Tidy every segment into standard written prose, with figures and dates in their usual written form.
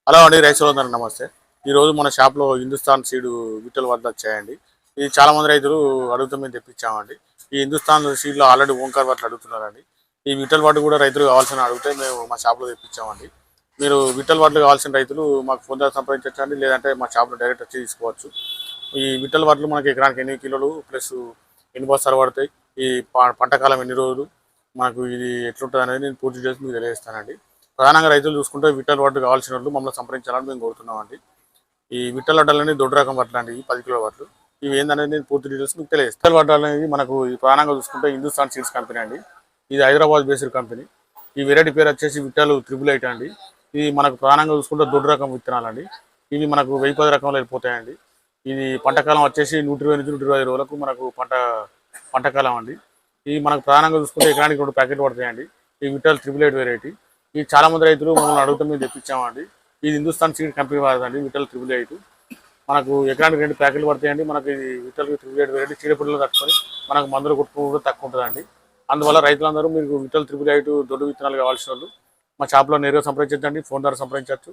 Hello అండి, రైతులందరూ నమస్తే. ఈరోజు మన షాప్లో హిందుస్థాన్ సీడ్ విట్టలు వద్ద వచ్చాయండి. ఇది చాలామంది రైతులు అడుగుతూ మేము తెప్పించామండి. ఈ హిందుస్థాన్ సీడ్లో ఆల్రెడీ ఓంకార్ వడ్లు అడుగుతున్నారండి. ఈ విట్టల వడ్లు కూడా రైతులు కావాల్సిన అడిగితే మేము మా షాప్లో తెప్పించామండి. మీరు విట్టల వడ్లు కావాల్సిన రైతులు మాకు ఫోన్ ద్వారా సంప్రదించండి, లేదంటే మా షాప్లో డైరెక్ట్ వచ్చి తీసుకోవచ్చు. ఈ విట్టల వడ్లు మనకి ఎకరానికి 8 కిలోలు ప్లస్ ఎన్ని బస్తాలు పడతాయి, ఈ పంట కాలం ఎన్ని రోజులు, మనకు ఇది ఎట్లుంటుంది అనేది నేను పూర్తి చేసి మీకు తెలియజేస్తానండి. ప్రధానంగా రైతులు చూసుకుంటే విట్టల వడ్లు కావాల్సిన వాళ్ళు మమ్మల్ని సంప్రదించాలని మేము కోరుతున్నామండి. ఈ విట్టల వడ్డలు అనేది దొడ్డు రకం వడ్లు అండి, 10 కిలో వడ్లు. ఇవి ఏందనేది నేను పూర్తి డీటెయిల్స్ మీకు తెలియజేస్తాను. విట్టల వడ్డలు అనేది మనకు ప్రధానంగా చూసుకుంటే హిందుస్థాన్ సీడ్స్ కంపెనీ అండి. ఇది హైదరాబాద్ బేస్డ్ కంపెనీ. ఈ వెరైటీ పేరు వచ్చేసి విట్టలు 888 అండి. ఇది మనకు ప్రధానంగా చూసుకుంటే దొడ్డు రకం విత్తనాలండి. ఇవి మనకు 1010 రకంలో వెళ్ళిపోతాయండి. ఇది పంటకాలం వచ్చేసి 120 నుంచి 120 రోజులకు మనకు పంటకాలం అండి. ఇది మనకు ప్రధానంగా చూసుకుంటే ఎకరానికి 2 ప్యాకెట్లు పడతాయండి. ఈ విట్టలు 888 వెరైటీ. ఇది చాలా మంది రైతులు మమ్మల్ని అడుగుతాం, మేము తెప్పించామండి. ఇది హిందుస్థాన్ సీడ్ కంపెనీ వాడదండి. విట్టలు 888 మనకు ఎకరానికి 2 ప్యాకెట్లు పడతాయండి. మనకి ఇది విట్టలు 888 వెరైటీ చీడపిల్లలు తట్టుకొని మనకు మందులు కొట్టుకు కూడా తక్కువ ఉంటుందండి. అందువల్ల రైతులందరూ మీకు విట్టలు 888 దొడ్డు విత్తనాలు కావాల్సిన వాళ్ళు మా షాప్లో నేరుగా సంప్రదించండి, ఫోన్ ద్వారా సంప్రదించవచ్చు.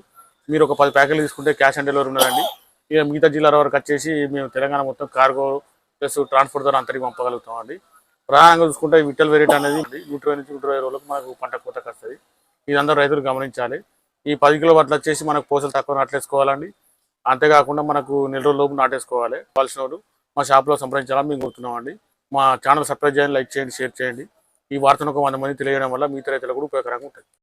మీరు ఒక 10 ప్యాకెట్లు తీసుకుంటే క్యాష్ ఆన్ డెలివరీ ఉన్నదండి. ఇక మిగతా జిల్లాల వరకు వచ్చేసి మేము తెలంగాణ మొత్తం కార్గో ప్లస్ ట్రాన్స్పోర్ట్ ద్వారా అంతరికి పంపగలుగుతాం అండి. ప్రధానంగా చూసుకుంటే ఈ విట్టల వెరైటీ అనేది 120 నుంచి 120 రోజులకు మనకు పంట కోతకు వస్తుంది. ఇదందరూ రైతులు గమనించాలి. ఈ 10 కిలో వడ్లు వచ్చేసి మనకు పూసలు తక్కువ నాటేసుకోవాలండి. అంతేకాకుండా మనకు నెల రోజుల లోపు నాటేసుకోవాలి. కావాల్సిన వాళ్ళు మా షాప్లో సంప్రదించాలని మేము కోరుతున్నామండి. మా ఛానల్ సబ్స్క్రైబ్ చేయండి, లైక్ చేయండి, షేర్ చేయండి. ఈ వార్తను ఒక 100 మంది తెలియడం వల్ల మిగతా రైతులకు కూడా ఉపయోగకరంగా ఉంటుంది.